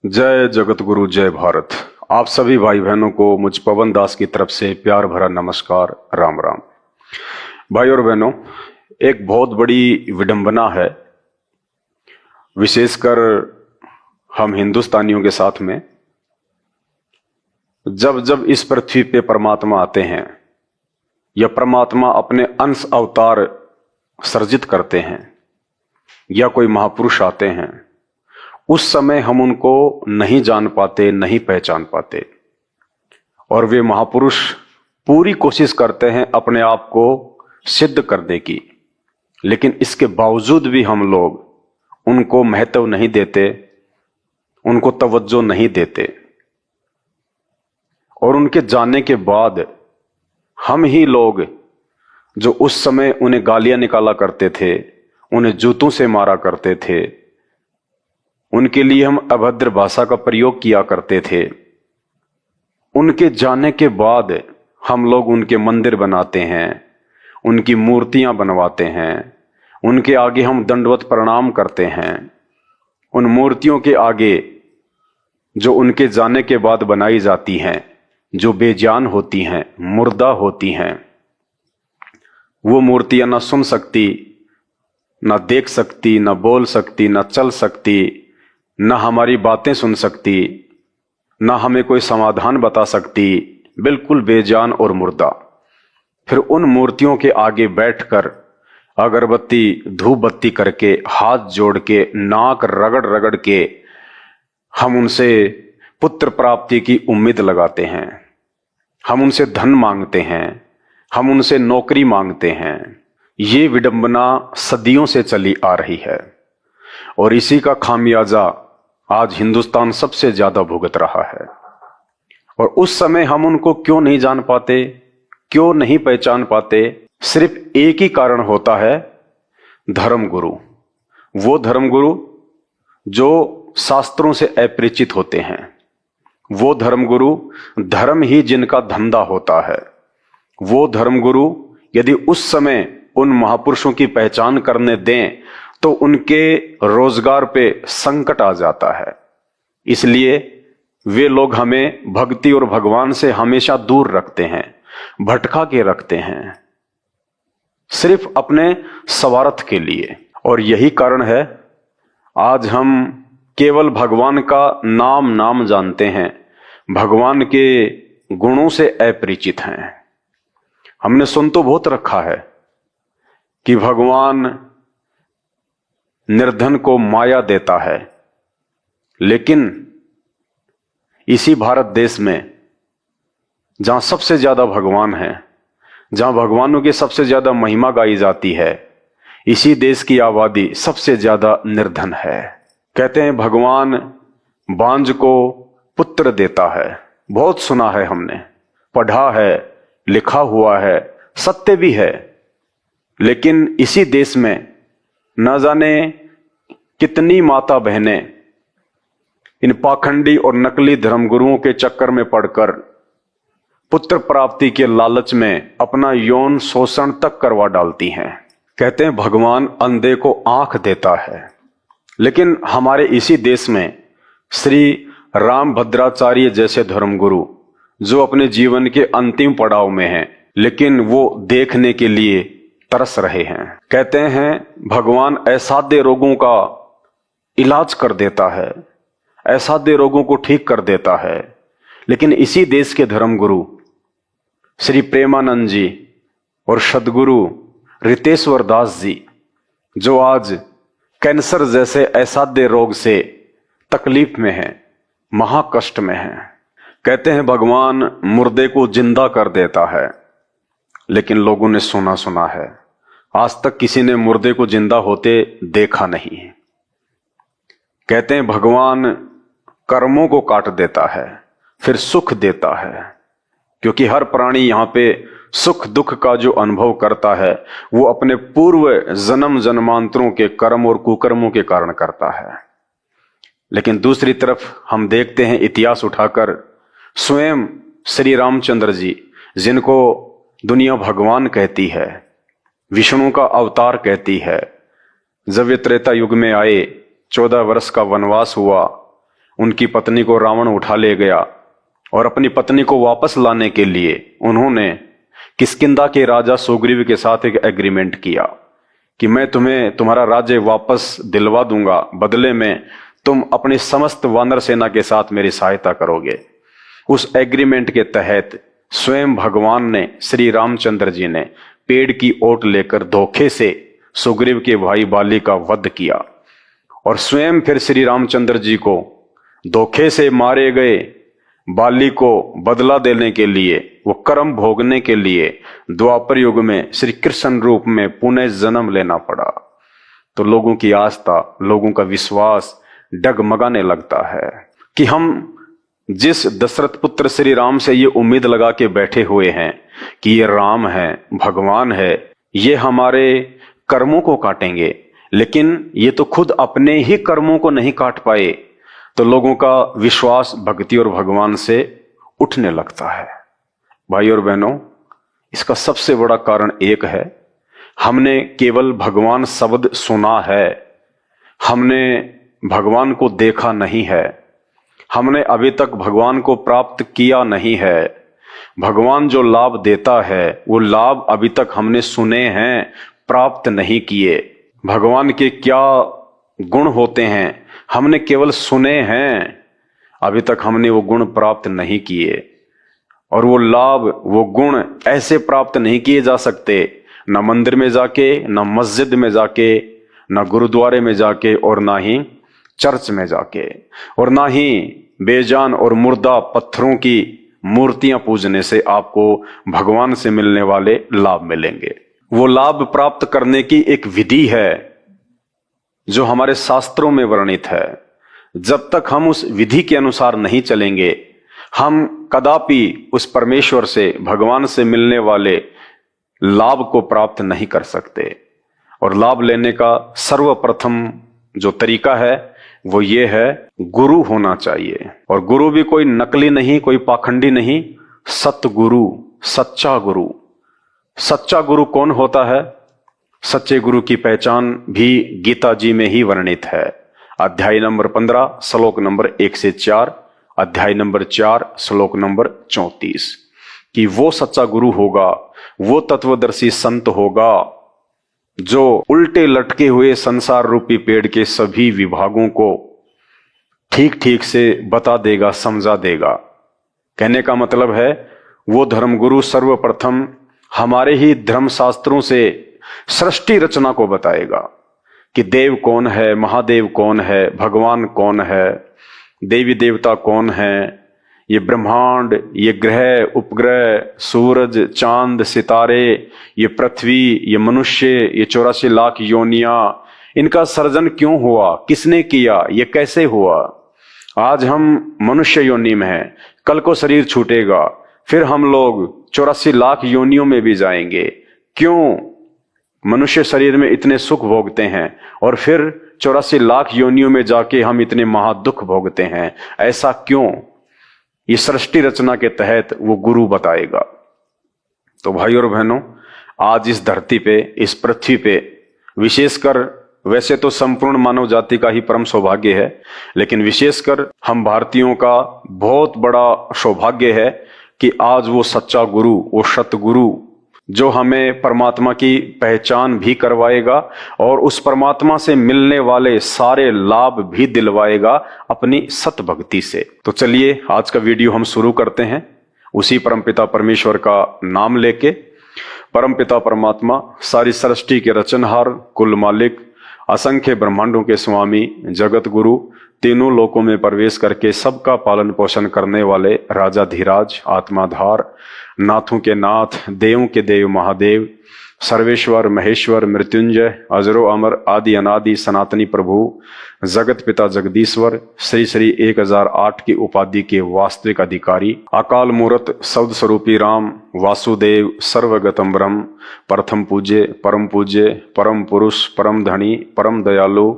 जय जगत गुरु जय भारत। आप सभी भाई बहनों को मुझ पवन दास की तरफ से प्यार भरा नमस्कार, राम राम। भाई और बहनों, एक बहुत बड़ी विडंबना है, विशेषकर हम हिंदुस्तानियों के साथ में। जब जब इस पृथ्वी पे परमात्मा आते हैं या परमात्मा अपने अंश अवतार सर्जित करते हैं या कोई महापुरुष आते हैं, उस समय हम उनको नहीं जान पाते, नहीं पहचान पाते। और वे महापुरुष पूरी कोशिश करते हैं अपने आप को सिद्ध करने की, लेकिन इसके बावजूद भी हम लोग उनको महत्व नहीं देते, उनको तवज्जो नहीं देते। और उनके जाने के बाद हम ही लोग जो उस समय उन्हें गालियां निकाला करते थे, उन्हें जूतों से मारा करते थे, उनके लिए हम अभद्र भाषा का प्रयोग किया करते थे, उनके जाने के बाद हम लोग उनके मंदिर बनाते हैं, उनकी मूर्तियां बनवाते हैं, उनके आगे हम दंडवत प्रणाम करते हैं। उन मूर्तियों के आगे जो उनके जाने के बाद बनाई जाती हैं, जो बेजान होती हैं, मुर्दा होती हैं, वो मूर्तियां ना सुन सकती, ना देख सकती, ना बोल सकती, ना चल सकती, ना हमारी बातें सुन सकती, ना हमें कोई समाधान बता सकती, बिल्कुल बेजान और मुर्दा। फिर उन मूर्तियों के आगे बैठकर अगरबत्ती धूप बत्ती करके, हाथ जोड़ के, नाक रगड़ रगड़ के हम उनसे पुत्र प्राप्ति की उम्मीद लगाते हैं, हम उनसे धन मांगते हैं, हम उनसे नौकरी मांगते हैं। ये विडंबना सदियों से चली आ रही है और इसी का खामियाजा आज हिंदुस्तान सबसे ज्यादा भुगत रहा है। और उस समय हम उनको क्यों नहीं जान पाते, क्यों नहीं पहचान पाते? सिर्फ एक ही कारण होता है, धर्मगुरु। वो धर्मगुरु जो शास्त्रों से अपरिचित होते हैं, वो धर्मगुरु धर्म ही जिनका धंधा होता है, वो धर्मगुरु यदि उस समय उन महापुरुषों की पहचान करने दें तो उनके रोजगार पे संकट आ जाता है। इसलिए वे लोग हमें भक्ति और भगवान से हमेशा दूर रखते हैं, भटका के रखते हैं, सिर्फ अपने स्वार्थ के लिए। और यही कारण है आज हम केवल भगवान का नाम जानते हैं, भगवान के गुणों से अपरिचित हैं। हमने सुन तो बहुत रखा है कि भगवान निर्धन को माया देता है, लेकिन इसी भारत देश में जहां सबसे ज्यादा भगवान है, जहां भगवानों की सबसे ज्यादा महिमा गाई जाती है, इसी देश की आबादी सबसे ज्यादा निर्धन है। कहते हैं भगवान बांझ को पुत्र देता है। बहुत सुना है, हमने पढ़ा है, लिखा हुआ है, सत्य भी है। लेकिन इसी देश में न जाने कितनी माता बहनें इन पाखंडी और नकली धर्मगुरुओं के चक्कर में पड़कर पुत्र प्राप्ति के लालच में अपना यौन शोषण तक करवा डालती हैं। कहते हैं भगवान अंधे को आंख देता है, लेकिन हमारे इसी देश में श्री राम भद्राचार्य जैसे धर्मगुरु जो अपने जीवन के अंतिम पड़ाव में हैं, लेकिन वो देखने के लिए तरस रहे हैं। कहते हैं भगवान असाध्य रोगों का इलाज कर देता है, असाध्य रोगों को ठीक कर देता है, लेकिन इसी देश के धर्मगुरु श्री प्रेमानंद जी और सदगुरु रितेश्वर दास जी, जो आज कैंसर जैसे असाध्य रोग से तकलीफ में हैं, महाकष्ट में हैं, कहते हैं भगवान मुर्दे को जिंदा कर देता है। लेकिन लोगों ने सुना है, आज तक किसी ने मुर्दे को जिंदा होते देखा नहीं है। कहते हैं भगवान कर्मों को काट देता है, फिर सुख देता है, क्योंकि हर प्राणी यहां पे सुख दुख का जो अनुभव करता है वो अपने पूर्व जन्म जन्मांतरों के कर्म और कुकर्मों के कारण करता है। लेकिन दूसरी तरफ हम देखते हैं इतिहास उठाकर, स्वयं श्री रामचंद्र जी, जिनको दुनिया भगवान कहती है, विष्णु का अवतार कहती है, जब वे त्रेता युग में आए, 14 वर्ष का वनवास हुआ, उनकी पत्नी को रावण उठा ले गया और अपनी पत्नी को वापस लाने के लिए उन्होंने किष्किंधा के राजा सुग्रीव के साथ एक एग्रीमेंट किया कि मैं तुम्हें तुम्हारा राज्य वापस दिलवा दूंगा, बदले में तुम अपनी समस्त वानर सेना के साथ मेरी सहायता करोगे। उस एग्रीमेंट के तहत स्वयं भगवान ने, श्री रामचंद्र जी ने पेड़ की ओट लेकर धोखे से सुग्रीव के भाई बाली का वध किया और स्वयं फिर श्री रामचंद्र जी को धोखे से मारे गए बाली को बदला देने के लिए, वो कर्म भोगने के लिए द्वापर युग में श्री कृष्ण रूप में पुनः जन्म लेना पड़ा। तो लोगों की आस्था, लोगों का विश्वास डगमगाने लगता है कि हम जिस दशरथ पुत्र श्री राम से ये उम्मीद लगा के बैठे हुए हैं कि ये राम है, भगवान है, ये हमारे कर्मों को काटेंगे, लेकिन ये तो खुद अपने ही कर्मों को नहीं काट पाए, तो लोगों का विश्वास भक्ति और भगवान से उठने लगता है। भाई और बहनों, इसका सबसे बड़ा कारण एक है, हमने केवल भगवान शब्द सुना है, हमने भगवान को देखा नहीं है, हमने अभी तक भगवान को प्राप्त किया नहीं है। भगवान जो लाभ देता है वो लाभ अभी तक हमने सुने हैं, प्राप्त नहीं किए। भगवान के क्या गुण होते हैं हमने केवल सुने हैं, अभी तक हमने वो गुण प्राप्त नहीं किए। और वो लाभ, वो गुण ऐसे प्राप्त नहीं किए जा सकते, न मंदिर में जाके, न मस्जिद में जाके, न गुरुद्वारे में जाके, और ना ही चर्च में जाके, और ना ही बेजान और मुर्दा पत्थरों की मूर्तियां पूजने से आपको भगवान से मिलने वाले लाभ मिलेंगे। वो लाभ प्राप्त करने की एक विधि है जो हमारे शास्त्रों में वर्णित है। जब तक हम उस विधि के अनुसार नहीं चलेंगे, हम कदापि उस परमेश्वर से, भगवान से मिलने वाले लाभ को प्राप्त नहीं कर सकते। और लाभ लेने का सर्वप्रथम जो तरीका है वो ये है, गुरु होना चाहिए। और गुरु भी कोई नकली नहीं, कोई पाखंडी नहीं, सतगुरु, सच्चा गुरु। सच्चा गुरु कौन होता है? सच्चे गुरु की पहचान भी गीता जी में ही वर्णित है। अध्याय नंबर 15 श्लोक नंबर 1 से 4, अध्याय नंबर 4 श्लोक नंबर 34, कि वो सच्चा गुरु होगा, वो तत्वदर्शी संत होगा जो उल्टे लटके हुए संसार रूपी पेड़ के सभी विभागों को ठीक ठीक से बता देगा, समझा देगा। कहने का मतलब है, वो धर्मगुरु सर्वप्रथम हमारे ही धर्मशास्त्रों से सृष्टि रचना को बताएगा कि देव कौन है, महादेव कौन है, भगवान कौन है, देवी देवता कौन है, ये ब्रह्मांड, ये ग्रह उपग्रह, सूरज, चांद, सितारे, ये पृथ्वी, ये मनुष्य, ये 84 लाख योनियां, इनका सर्जन क्यों हुआ, किसने किया, ये कैसे हुआ। आज हम मनुष्य योनि में हैं, कल को शरीर छूटेगा, फिर हम लोग 84 लाख योनियों में भी जाएंगे। क्यों मनुष्य शरीर में इतने सुख भोगते हैं और फिर 84 लाख योनियों में जाके हम इतने महादुख भोगते हैं, ऐसा क्यों? ये सृष्टि रचना के तहत वो गुरु बताएगा। तो भाई और बहनों, आज इस धरती पे, इस पृथ्वी पे, विशेषकर, वैसे तो संपूर्ण मानव जाति का ही परम सौभाग्य है, लेकिन विशेषकर हम भारतीयों का बहुत बड़ा सौभाग्य है कि आज वो सच्चा गुरु, वो सतगुरु, जो हमें परमात्मा की पहचान भी करवाएगा और उस परमात्मा से मिलने वाले सारे लाभ भी दिलवाएगा अपनी सत भक्ति से। तो चलिए आज का वीडियो हम शुरू करते हैं उसी परमपिता परमेश्वर का नाम लेके। परमपिता परमात्मा सारी सृष्टि के रचनहार, कुल मालिक, असंख्य ब्रह्मांडों के स्वामी, जगत गुरु, तीनों लोकों में प्रवेश करके सबका पालन पोषण करने वाले राजाधिराज, आत्माधार, नाथों के नाथ, देवों के देव महादेव, सर्वेश्वर, महेश्वर, मृत्युंजय, अजरो अमर, आदि अनादि सनातनी प्रभु, जगत पिता जगदीश्वर, श्री श्री 1008 की उपाधि के वास्तविक अधिकारी, अकाल मूर्त शब्द स्वरूपी राम, वासुदेव, सर्वगतम ब्रह्म, प्रथम पूज्य, परम पुरुष, परम धनी, परम दयालु,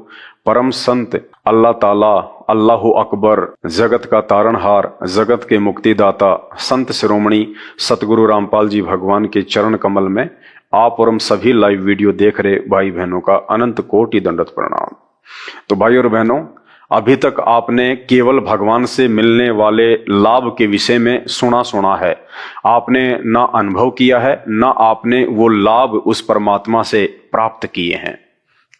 परम संत, अल्लाह ताला, अल्लाहु अकबर, जगत का तारणहार, जगत के मुक्तिदाता, संत शिरोमणि सतगुरु रामपाल जी भगवान के चरण कमल में आप और हम सभी लाइव वीडियो देख रहे भाई बहनों का अनंत कोटि दंडवत प्रणाम। तो भाई और बहनों, अभी तक आपने केवल भगवान से मिलने वाले लाभ के विषय में सुना है। आपने ना अनुभव किया है, ना आपने वो लाभ उस परमात्मा से प्राप्त किए हैं।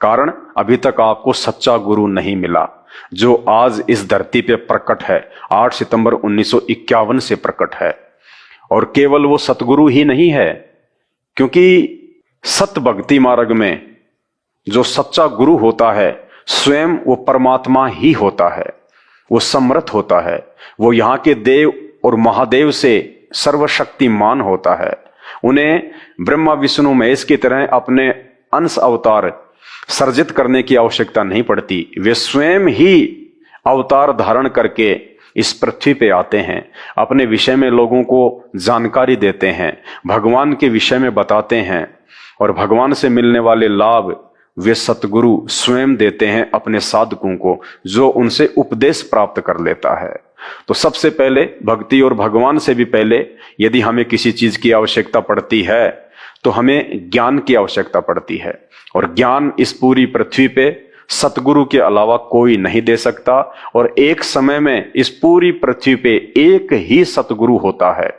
कारण अभी तक आपको सच्चा गुरु नहीं मिला, जो आज इस धरती पे प्रकट है, 8 सितंबर 1951 से प्रकट है। और केवल वो सतगुरु ही नहीं है, क्योंकि सत भक्ति मार्ग में जो सच्चा गुरु होता है स्वयं वो परमात्मा ही होता है। वो समर्थ होता है, वो यहाँ के देव और महादेव से सर्वशक्तिमान होता है। उन्हें ब्रह्मा विष्णु महेश की तरह अपने अंश अवतार सर्जित करने की आवश्यकता नहीं पड़ती। वे स्वयं ही अवतार धारण करके इस पृथ्वी पे आते हैं, अपने विषय में लोगों को जानकारी देते हैं, भगवान के विषय में बताते हैं, और भगवान से मिलने वाले लाभ वे सतगुरु स्वयं देते हैं अपने साधकों को, जो उनसे उपदेश प्राप्त कर लेता है। तो सबसे पहले भक्ति और भगवान से भी पहले यदि हमें किसी चीज की आवश्यकता पड़ती है तो हमें ज्ञान की आवश्यकता पड़ती है। और ज्ञान इस पूरी पृथ्वी पे सतगुरु के अलावा कोई नहीं दे सकता। और एक समय में इस पूरी पृथ्वी पे एक ही सतगुरु होता है,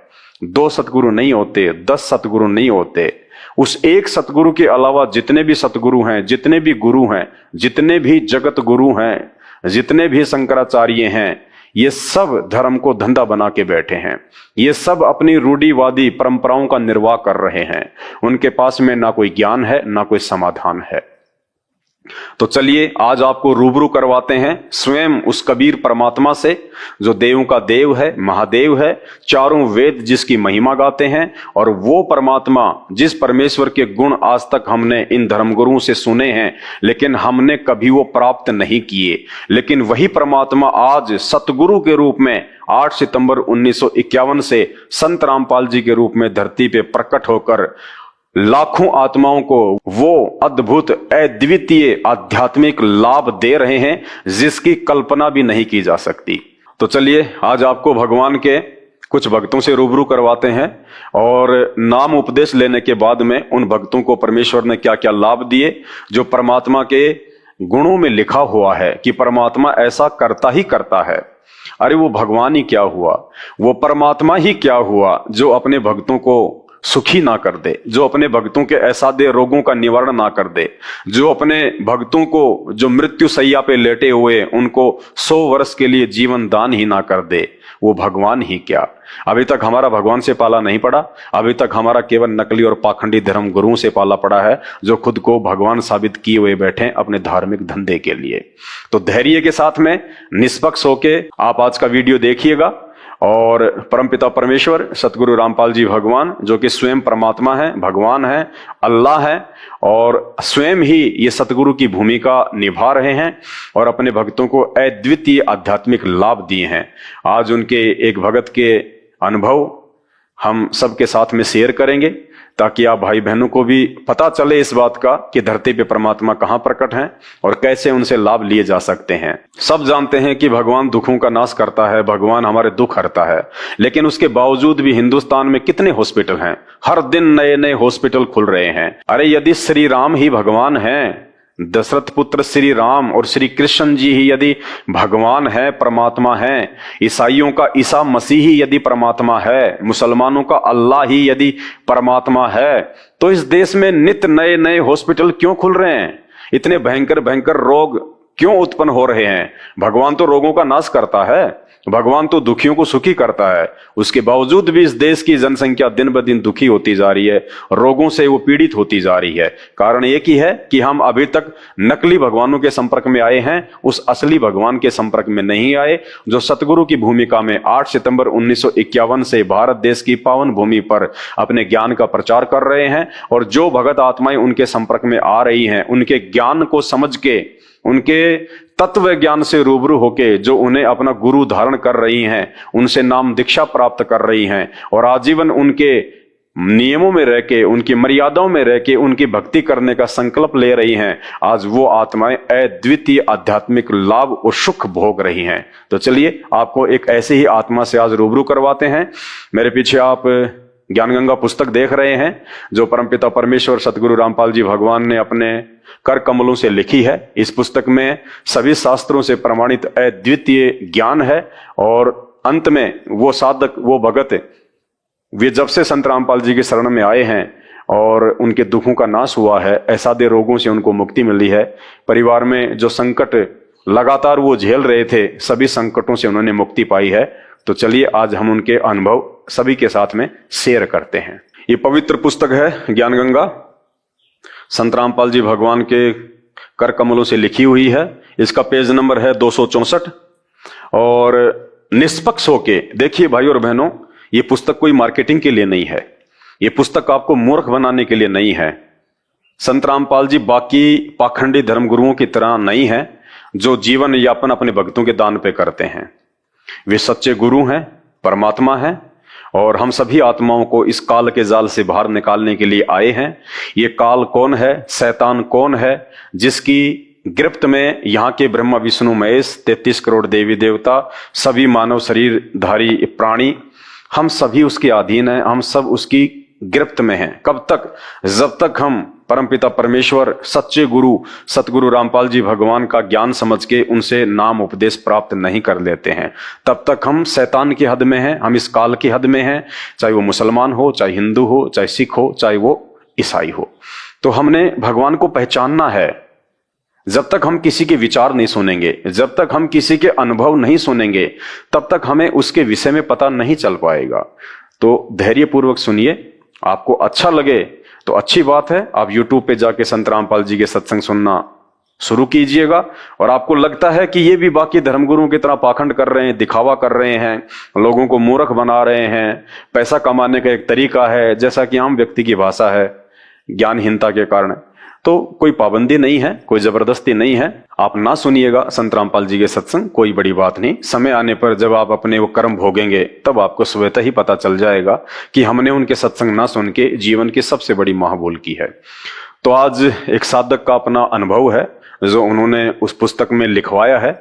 2 सतगुरु नहीं होते, 10 सतगुरु नहीं होते। उस एक सतगुरु के अलावा जितने भी सतगुरु हैं, जितने भी गुरु हैं, जितने भी जगत गुरु हैं, जितने भी शंकराचार्य हैं, ये सब धर्म को धंधा बना के बैठे हैं। ये सब अपनी रूढ़िवादी परंपराओं का निर्वाह कर रहे हैं। उनके पास में ना कोई ज्ञान है, ना कोई समाधान है। तो चलिए आज आपको रूबरू करवाते हैं स्वयं उस कबीर परमात्मा से, जो देवों का देव है, महादेव है, चारों वेद जिसकी महिमा गाते हैं। और वो परमात्मा जिस परमेश्वर के गुण आज तक हमने इन धर्मगुरुओं से सुने हैं, लेकिन हमने कभी वो प्राप्त नहीं किए, लेकिन वही परमात्मा आज सतगुरु के रूप में 8 सितंबर 1951 से संत रामपाल जी के रूप में धरती पे प्रकट होकर लाखों आत्माओं को वो अद्भुत अद्वितीय आध्यात्मिक लाभ दे रहे हैं, जिसकी कल्पना भी नहीं की जा सकती। तो चलिए आज आपको भगवान के कुछ भक्तों से रूबरू करवाते हैं, और नाम उपदेश लेने के बाद में उन भक्तों को परमेश्वर ने क्या क्या लाभ दिए, जो परमात्मा के गुणों में लिखा हुआ है कि परमात्मा ऐसा करता ही करता है। अरे वो भगवान ही क्या हुआ, वो परमात्मा ही क्या हुआ जो अपने भक्तों को सुखी ना कर दे, जो अपने भक्तों के असाध्य रोगों का निवारण ना कर दे, जो अपने भक्तों को जो मृत्यु सैया पे लेटे हुए उनको 100 वर्ष के लिए जीवन दान ही ना कर दे। वो भगवान ही क्या। अभी तक हमारा भगवान से पाला नहीं पड़ा, अभी तक हमारा केवल नकली और पाखंडी धर्म गुरुओं से पाला पड़ा है, जो खुद को भगवान साबित किए हुए बैठे हैं अपने धार्मिक धंधे के लिए। तो धैर्य के साथ में निष्पक्ष होके आप आज का वीडियो देखिएगा, और परमपिता परमेश्वर सतगुरु रामपाल जी भगवान, जो कि स्वयं परमात्मा है, भगवान है, अल्लाह है, और स्वयं ही ये सतगुरु की भूमिका निभा रहे हैं और अपने भक्तों को अद्वितीय आध्यात्मिक लाभ दिए हैं। आज उनके एक भगत के अनुभव हम सबके साथ में शेयर करेंगे, ताकि आप भाई बहनों को भी पता चले इस बात का कि धरती पे परमात्मा कहां प्रकट हैं और कैसे उनसे लाभ लिए जा सकते हैं। सब जानते हैं कि भगवान दुखों का नाश करता है, भगवान हमारे दुख हरता है, लेकिन उसके बावजूद भी हिंदुस्तान में कितने हॉस्पिटल हैं, हर दिन नए नए हॉस्पिटल खुल रहे हैं। अरे यदि श्री राम ही भगवान हैं, दशरथ पुत्र श्री राम और श्री कृष्ण जी ही यदि भगवान है, परमात्मा है, ईसाइयों का ईसा मसीह ही यदि परमात्मा है, मुसलमानों का अल्लाह ही यदि परमात्मा है, तो इस देश में नित नए नए हॉस्पिटल क्यों खुल रहे हैं? इतने भयंकर भयंकर रोग क्यों उत्पन्न हो रहे हैं? भगवान तो रोगों का नाश करता है, भगवान तो दुखियों को सुखी करता है। उसके बावजूद भी इस देश की जनसंख्या दिन ब दिन दुखी होती जा रही है, रोगों से वो पीड़ित होती जा रही है। कारण एक ही है कि हम अभी तक नकली भगवानों के संपर्क में आए हैं, उस असली भगवान के संपर्क में नहीं आए, जो सतगुरु की भूमिका में 8 सितंबर 1951 से भारत देश की पावन भूमि पर अपने ज्ञान का प्रचार कर रहे हैं। और जो भगत आत्माएं उनके संपर्क में आ रही हैं, उनके ज्ञान को समझ के, उनके तत्व ज्ञान से रूबरू होके जो उन्हें अपना गुरु धारण कर रही हैं, उनसे नाम दीक्षा प्राप्त कर रही हैं, और आजीवन उनके नियमों में रह के, उनकी मर्यादाओं में रह के उनकी भक्ति करने का संकल्प ले रही हैं, आज वो आत्माएं अद्वितीय आध्यात्मिक लाभ और सुख भोग रही हैं। तो चलिए आपको एक ऐसी ही आत्मा से आज रूबरू करवाते हैं। मेरे पीछे आप ज्ञानगंगा पुस्तक देख रहे हैं, जो परमपिता परमेश्वर सतगुरु रामपाल जी भगवान ने अपने कर कमलों से लिखी है। इस पुस्तक में सभी शास्त्रों से प्रमाणित अद्वितीय ज्ञान है। और अंत में वो साधक, वो भगत, वे जब से संत रामपाल जी के शरण में आए हैं और उनके दुखों का नाश हुआ है, असाध्य रोगों से उनको मुक्ति मिली है, परिवार में जो संकट लगातार वो झेल रहे थे, सभी संकटों से उन्होंने मुक्ति पाई है। तो चलिए आज हम उनके अनुभव सभी के साथ में शेयर करते हैं। ये पवित्र पुस्तक है ज्ञानगंगा, संत रामपाल जी भगवान के कर कमलों से लिखी हुई है। इसका पेज नंबर है 264। और निष्पक्ष होके देखिए भाई और बहनों, ये पुस्तक कोई मार्केटिंग के लिए नहीं है, ये पुस्तक आपको मूर्ख बनाने के लिए नहीं है। संत रामपाल जी बाकी पाखंडी धर्मगुरुओं की तरह नहीं है जो जीवन यापन अपने भक्तों के दान पे करते हैं। वे सच्चे गुरु हैं, परमात्मा हैं, और हम सभी आत्माओं को इस काल के जाल से बाहर निकालने के लिए आए हैं। ये काल कौन है, शैतान कौन है, जिसकी गिरफ्त में यहाँ के ब्रह्मा विष्णु महेश 33 करोड़ देवी देवता, सभी मानव शरीरधारी प्राणी, हम सभी उसके अधीन हैं, हम सब उसकी गिरफ्त में हैं। कब तक? जब तक हम परमपिता परमेश्वर सच्चे गुरु सतगुरु रामपाल जी भगवान का ज्ञान समझ के उनसे नाम उपदेश प्राप्त नहीं कर लेते हैं, तब तक हम शैतान की हद में हैं, हम इस काल की हद में हैं। चाहे वो मुसलमान हो, चाहे हिंदू हो, चाहे सिख हो, चाहे वो ईसाई हो। तो हमने भगवान को पहचानना है। जब तक हम किसी के विचार नहीं सुनेंगे, जब तक हम किसी के अनुभव नहीं सुनेंगे, तब तक हमें उसके विषय में पता नहीं चल पाएगा। तो धैर्यपूर्वक सुनिए। आपको अच्छा लगे तो अच्छी बात है, आप YouTube पे जाके संत रामपाल जी के सत्संग सुनना शुरू कीजिएगा। और आपको लगता है कि ये भी बाकी धर्मगुरुओं की तरह पाखंड कर रहे हैं, दिखावा कर रहे हैं, लोगों को मूर्ख बना रहे हैं, पैसा कमाने का एक तरीका है, जैसा कि आम व्यक्ति की भाषा है ज्ञानहीनता के कारण, तो कोई पाबंदी नहीं है, कोई जबरदस्ती नहीं है। आप ना सुनिएगा संत रामपाल जी के सत्संग, कोई बड़ी बात नहीं। समय आने पर जब आप अपने वो कर्म भोगेंगे, तब आपको स्वतः ही पता चल जाएगा कि हमने उनके सत्संग ना सुन के जीवन की सबसे बड़ी महाभूल की है। तो आज एक साधक का अपना अनुभव है जो उन्होंने उस पुस्तक में लिखवाया है।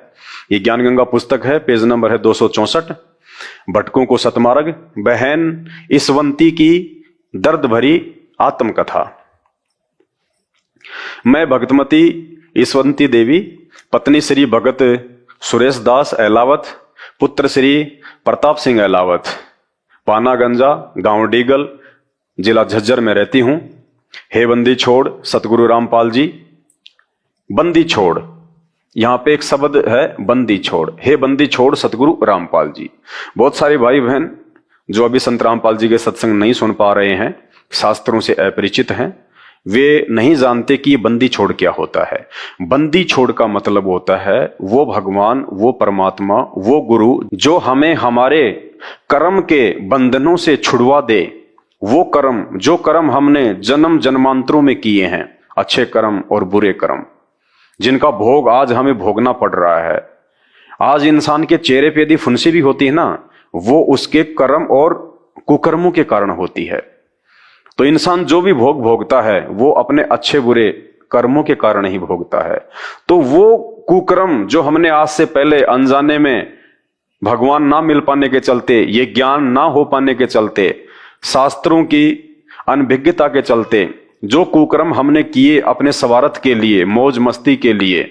ये ज्ञानगंगा पुस्तक है, पेज नंबर है 264। भटकों को सतमार्ग, बहन ईसवंती की दर्द भरी आत्मकथा। मैं भगतमती ईसवंती देवी, पत्नी श्री भगत सुरेश दास अहलावत, पुत्र श्री प्रताप सिंह अहलावत, पानागंजा, गांव डीगल, जिला झज्जर में रहती हूं। हे बंदी छोड़ सतगुरु रामपाल जी। बंदी छोड़, यहां पे एक शब्द है बंदी छोड़। हे बंदी छोड़ सतगुरु रामपाल जी। बहुत सारे भाई बहन जो अभी संत रामपाल जी के सत्संग नहीं सुन पा रहे हैं, शास्त्रों से अपरिचित हैं, वे नहीं जानते कि बंदी छोड़ क्या होता है। बंदी छोड़ का मतलब होता है वो भगवान, वो परमात्मा, वो गुरु जो हमें हमारे कर्म के बंधनों से छुड़वा दे। वो कर्म, जो कर्म हमने जन्म जन्मांतरों में किए हैं, अच्छे कर्म और बुरे कर्म, जिनका भोग आज हमें भोगना पड़ रहा है। आज इंसान के चेहरे पे यदि फुंसी भी होती है ना, वो उसके कर्म और कुकर्मों के कारण होती है। तो इंसान जो भी भोग भोगता है वो अपने अच्छे बुरे कर्मों के कारण ही भोगता है। तो वो कुकर्म जो हमने आज से पहले अनजाने में, भगवान ना मिल पाने के चलते, ये ज्ञान ना हो पाने के चलते, शास्त्रों की अनभिज्ञता के चलते, जो कुकर्म हमने किए अपने स्वार्थ के लिए, मौज मस्ती के लिए,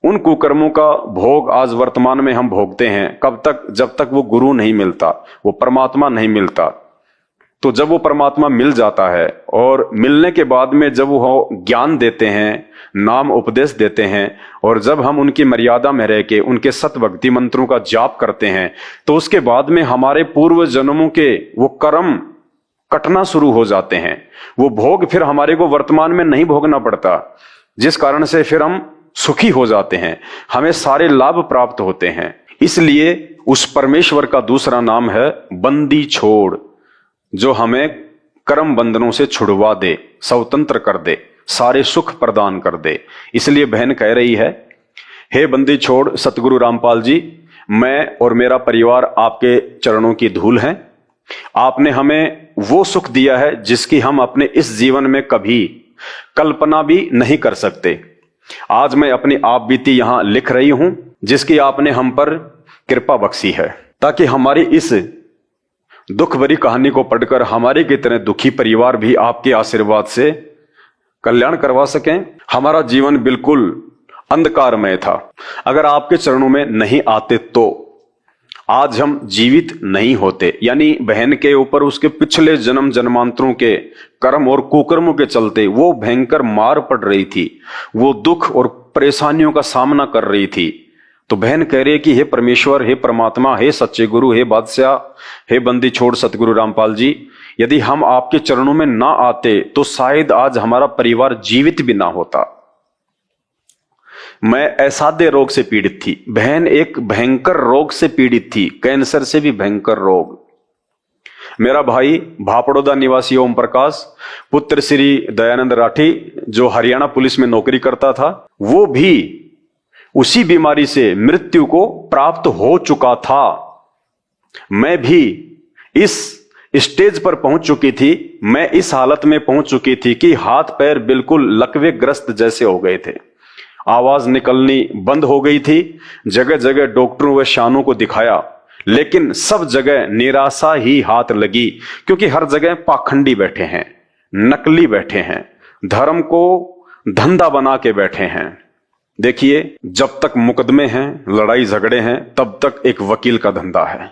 उन कुकर्मों का भोग आज वर्तमान में हम भोगते हैं। कब तक? जब तक वो गुरु नहीं मिलता, वो परमात्मा नहीं मिलता। तो जब वो परमात्मा मिल जाता है और मिलने के बाद में जब वो ज्ञान देते हैं, नाम उपदेश देते हैं, और जब हम उनकी मर्यादा में रह के उनके सत भक्ति मंत्रों का जाप करते हैं, तो उसके बाद में हमारे पूर्व जन्मों के वो कर्म कटना शुरू हो जाते हैं। वो भोग फिर हमारे को वर्तमान में नहीं भोगना पड़ता, जिस कारण से फिर हम सुखी हो जाते हैं, हमें सारे लाभ प्राप्त होते हैं। इसलिए उस परमेश्वर का दूसरा नाम है बंदी छोड़, जो हमें कर्म बंधनों से छुड़वा दे, स्वतंत्र कर दे, सारे सुख प्रदान कर दे। इसलिए बहन कह रही है, हे बंदी छोड़ सतगुरु रामपाल जी, मैं और मेरा परिवार आपके चरणों की धूल हैं। आपने हमें वो सुख दिया है जिसकी हम अपने इस जीवन में कभी कल्पना भी नहीं कर सकते। आज मैं अपनी आप बीती यहां लिख रही हूं, जिसकी आपने हम पर कृपा बख्शी है, ताकि हमारी इस दुख भरी कहानी को पढ़कर हमारे की तरह दुखी परिवार भी आपके आशीर्वाद से कल्याण करवा सकें। हमारा जीवन बिल्कुल अंधकारमय था। अगर आपके चरणों में नहीं आते तो आज हम जीवित नहीं होते। यानी बहन के ऊपर उसके पिछले जन्म जन्मांतरों के कर्म और कुकर्मों के चलते वो भयंकर मार पड़ रही थी, वो दुख और परेशानियों का सामना कर रही थी। तो बहन कह रही है कि हे परमेश्वर, हे परमात्मा, हे सच्चे गुरु, हे बादशाह, हे बंदी छोड़ सतगुरु रामपाल जी, यदि हम आपके चरणों में ना आते तो शायद आज हमारा परिवार जीवित भी ना होता। मैं असाध्य रोग से पीड़ित थी। बहन एक भयंकर रोग से पीड़ित थी, कैंसर से भी भयंकर रोग। मेरा भाई भापड़ोदा निवासी ओम प्रकाश, पुत्र श्री दयानंद राठी, जो हरियाणा पुलिस में नौकरी करता था, वो भी उसी बीमारी से मृत्यु को प्राप्त हो चुका था। मैं भी इस स्टेज पर पहुंच चुकी थी, मैं इस हालत में पहुंच चुकी थी कि हाथ पैर बिल्कुल लकवे ग्रस्त जैसे हो गए थे, आवाज निकलनी बंद हो गई थी। जगह जगह डॉक्टरों व शानों को दिखाया, लेकिन सब जगह निराशा ही हाथ लगी, क्योंकि हर जगह पाखंडी बैठे हैं, नकली बैठे हैं, धर्म को धंधा बना के बैठे हैं। देखिए, जब तक मुकदमे हैं, लड़ाई झगड़े हैं, तब तक एक वकील का धंधा है।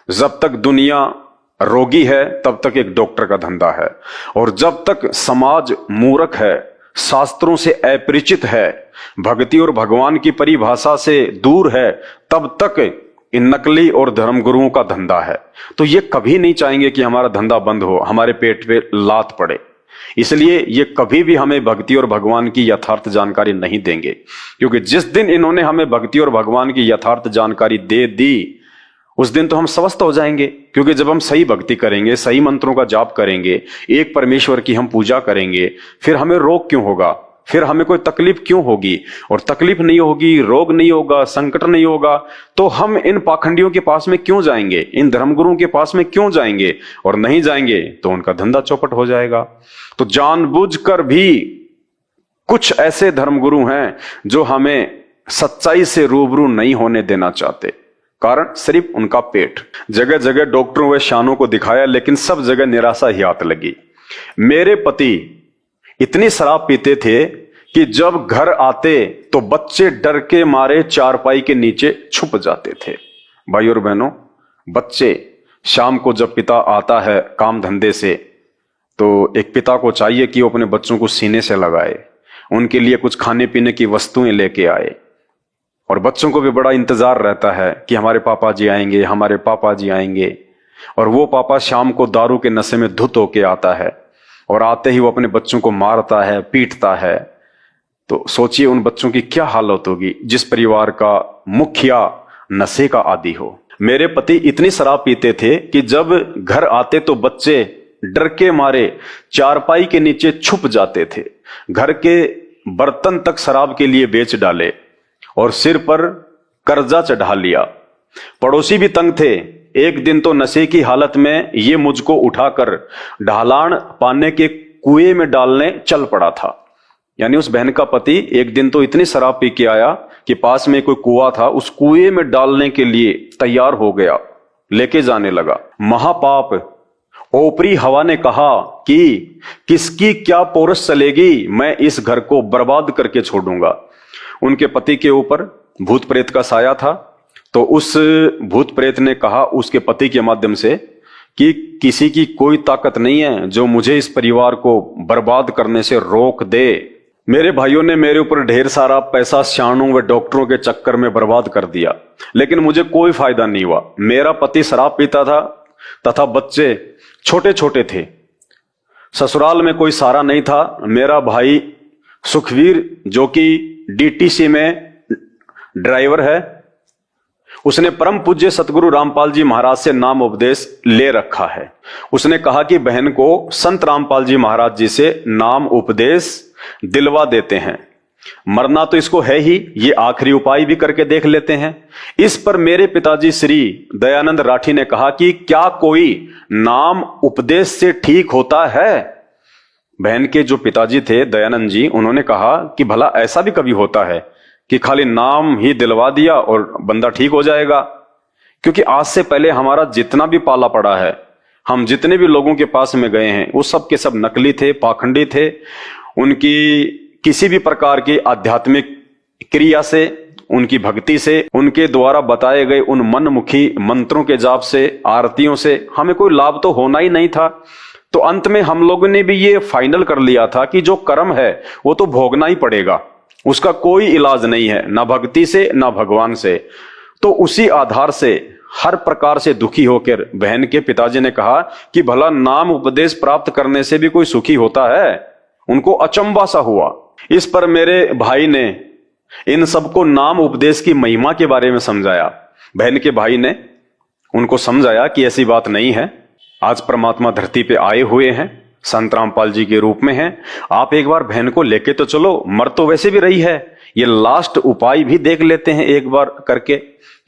जब तक दुनिया रोगी है, तब तक एक डॉक्टर का धंधा है। और जब तक समाज मूर्ख है, शास्त्रों से अपरिचित है, भक्ति और भगवान की परिभाषा से दूर है, तब तक इन नकली और धर्मगुरुओं का धंधा है। तो ये कभी नहीं चाहेंगे कि हमारा धंधा बंद हो, हमारे पेट पे लात पड़े। इसलिए ये कभी भी हमें भक्ति और भगवान की यथार्थ जानकारी नहीं देंगे, क्योंकि जिस दिन इन्होंने हमें भक्ति और भगवान की यथार्थ जानकारी दे दी, उस दिन तो हम स्वस्थ हो जाएंगे। क्योंकि जब हम सही भक्ति करेंगे, सही मंत्रों का जाप करेंगे, एक परमेश्वर की हम पूजा करेंगे, फिर हमें रोग क्यों होगा, फिर हमें कोई तकलीफ क्यों होगी? और तकलीफ नहीं होगी, रोग नहीं होगा, संकट नहीं होगा, तो हम इन पाखंडियों के पास में क्यों जाएंगे, इन धर्मगुरुओं के पास में क्यों जाएंगे? और नहीं जाएंगे तो उनका धंधा चौपट हो जाएगा। तो जानबूझकर भी कुछ ऐसे धर्मगुरु हैं जो हमें सच्चाई से रूबरू नहीं होने देना चाहते, कारण सिर्फ उनका पेट। जगह जगह डॉक्टरों व शानों को दिखाया, लेकिन सब जगह निराशा ही हाथ लगी। मेरे पति इतनी शराब पीते थे कि जब घर आते तो बच्चे डर के मारे चारपाई के नीचे छुप जाते थे। भाई और बहनों, बच्चे शाम को जब पिता आता है काम धंधे से, तो एक पिता को चाहिए कि वो अपने बच्चों को सीने से लगाए, उनके लिए कुछ खाने पीने की वस्तुएं लेके आए। और बच्चों को भी बड़ा इंतजार रहता है कि हमारे पापा जी आएंगे, हमारे पापा जी आएंगे। और वो पापा शाम को दारू के नशे में धुत होके आता है, और आते ही वो अपने बच्चों को मारता है, पीटता है। तो सोचिए उन बच्चों की क्या हालत होगी जिस परिवार का मुखिया नशे का आदी हो। मेरे पति इतनी शराब पीते थे कि जब घर आते तो बच्चे डर के मारे चारपाई के नीचे छुप जाते थे। घर के बर्तन तक शराब के लिए बेच डाले और सिर पर कर्जा चढ़ा लिया। पड़ोसी भी तंग थे। एक दिन तो नशे की हालत में ये मुझको उठाकर ढालान पाने के कुएं में डालने चल पड़ा था। यानी उस बहन का पति एक दिन तो इतनी शराब पी के आया कि पास में कोई कुआं था, उस कुएं में डालने के लिए तैयार हो गया, लेके जाने लगा। महापाप ओपरी हवा ने कहा कि किसकी क्या पोरस चलेगी, मैं इस घर को बर्बाद करके छोड़ूंगा। उनके पति के ऊपर भूत प्रेत का साया था, तो उस भूत प्रेत ने कहा उसके पति के माध्यम से कि किसी की कोई ताकत नहीं है जो मुझे इस परिवार को बर्बाद करने से रोक दे। मेरे भाइयों ने मेरे ऊपर ढेर सारा पैसा शानों व डॉक्टरों के चक्कर में बर्बाद कर दिया, लेकिन मुझे कोई फायदा नहीं हुआ। मेरा पति शराब पीता था तथा बच्चे छोटे छोटे थे। ससुराल में कोई सहारा नहीं था। मेरा भाई सुखवीर, जो कि डीटीसी में ड्राइवर है, उसने परम पूज्य सतगुरु रामपाल जी महाराज से नाम उपदेश ले रखा है। उसने कहा कि बहन को संत रामपाल जी महाराज जी से नाम उपदेश दिलवा देते हैं। मरना तो इसको है ही, ये आखिरी उपाय भी करके देख लेते हैं। इस पर मेरे पिताजी श्री दयानंद राठी ने कहा कि क्या कोई नाम उपदेश से ठीक होता है? बहन के जो पिताजी थे दयानंद जी, उन्होंने कहा कि भला ऐसा भी कभी होता है कि खाली नाम ही दिलवा दिया और बंदा ठीक हो जाएगा? क्योंकि आज से पहले हमारा जितना भी पाला पड़ा है, हम जितने भी लोगों के पास में गए हैं वो सब के सब नकली थे, पाखंडी थे। उनकी किसी भी प्रकार की आध्यात्मिक क्रिया से, उनकी भक्ति से, उनके द्वारा बताए गए उन मनमुखी मंत्रों के जाप से, आरतियों से हमें कोई लाभ तो होना ही नहीं था। तो अंत में हम लोगों ने भी ये फाइनल कर लिया था कि जो कर्म है वो तो भोगना ही पड़ेगा, उसका कोई इलाज नहीं है, ना भक्ति से ना भगवान से। तो उसी आधार से हर प्रकार से दुखी होकर बहन के पिताजी ने कहा कि भला नाम उपदेश प्राप्त करने से भी कोई सुखी होता है? उनको अचंभा सा हुआ। इस पर मेरे भाई ने इन सबको नाम उपदेश की महिमा के बारे में समझाया। बहन के भाई ने उनको समझाया कि ऐसी बात नहीं है, आज परमात्मा धरती पे आए हुए हैं, संत रामपाल जी के रूप में हैं। आप एक बार बहन को लेके तो चलो, मर तो वैसे भी रही है, ये लास्ट उपाय भी देख लेते हैं एक बार करके।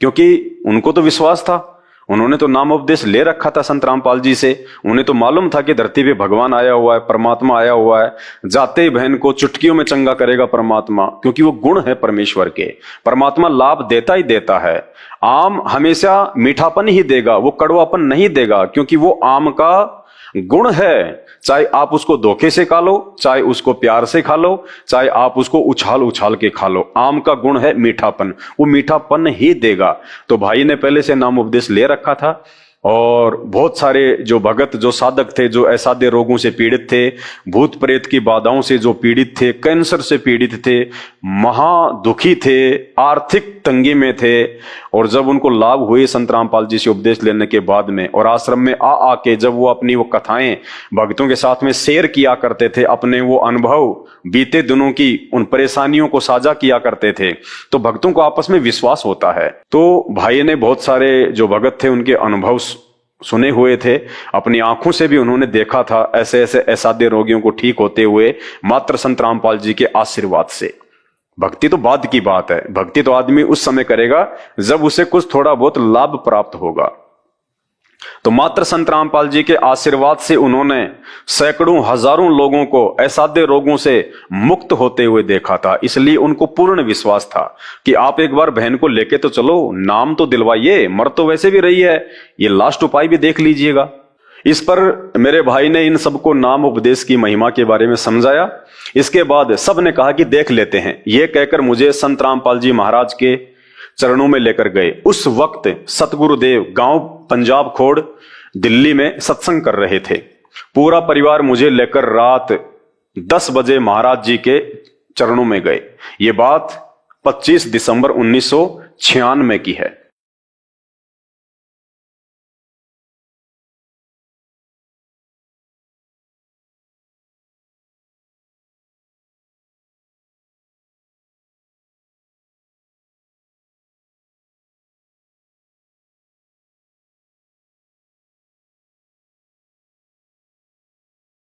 क्योंकि उनको तो विश्वास था, उन्होंने तो नाम उपदेश ले रखा था संत रामपाल जी से। उन्हें तो मालूम था कि धरती पे भगवान आया हुआ है, परमात्मा आया हुआ है, जाते ही बहन को चुटकियों में चंगा करेगा परमात्मा, क्योंकि वो गुण है परमेश्वर के। परमात्मा लाभ देता ही देता है। आम हमेशा मीठापन ही देगा, वो कड़वापन नहीं देगा, क्योंकि वो आम का गुण है। चाहे आप उसको धोखे से खा लो, चाहे उसको प्यार से खा लो, चाहे आप उसको उछाल उछाल के खा लो, आम का गुण है मीठापन, वो मीठापन ही देगा। तो भाई ने पहले से नाम उपदेश ले रखा था। और बहुत सारे जो भगत, जो साधक थे, जो असाध्य रोगों से पीड़ित थे, भूत प्रेत की बाधाओं से जो पीड़ित थे, कैंसर से पीड़ित थे, महा दुखी थे, आर्थिक तंगी में थे, और जब उनको लाभ हुए संत रामपाल जी से उपदेश लेने के बाद में, और आश्रम में आके जब वो अपनी वो कथाएं भक्तों के साथ में शेयर किया करते थे, अपने वो अनुभव बीते दिनों की उन परेशानियों को साझा किया करते थे, तो भक्तों को आपस में विश्वास होता है। तो भाई ने बहुत सारे जो भगत थे उनके अनुभव सुने हुए थे, अपनी आंखों से भी उन्होंने देखा था ऐसे ऐसे असाध्य रोगियों को ठीक होते हुए, मात्र संत रामपाल जी के आशीर्वाद से। भक्ति तो बाद की बात है, भक्ति तो आदमी उस समय करेगा जब उसे कुछ थोड़ा बहुत लाभ प्राप्त होगा। तो मात्र संत रामपाल जी के आशीर्वाद से उन्होंने सैकड़ों हजारों लोगों को असाध्य रोगों से मुक्त होते हुए देखा था। इसलिए उनको पूर्ण विश्वास था कि आप एक बार बहन को लेके तो चलो, नाम तो दिलवाइए, मर तो वैसे भी रही है, ये लास्ट उपाय भी देख लीजिएगा। इस पर मेरे भाई ने इन सबको नाम उपदेश की महिमा के बारे में समझाया। इसके बाद सब ने कहा कि देख लेते हैं। यह कहकर मुझे संत रामपाल जी महाराज के चरणों में लेकर गए। उस वक्त सतगुरुदेव गांव पंजाब खोड़ दिल्ली में सत्संग कर रहे थे। पूरा परिवार मुझे लेकर रात 10 बजे महाराज जी के चरणों में गए। ये बात 25 दिसंबर 1996 की है।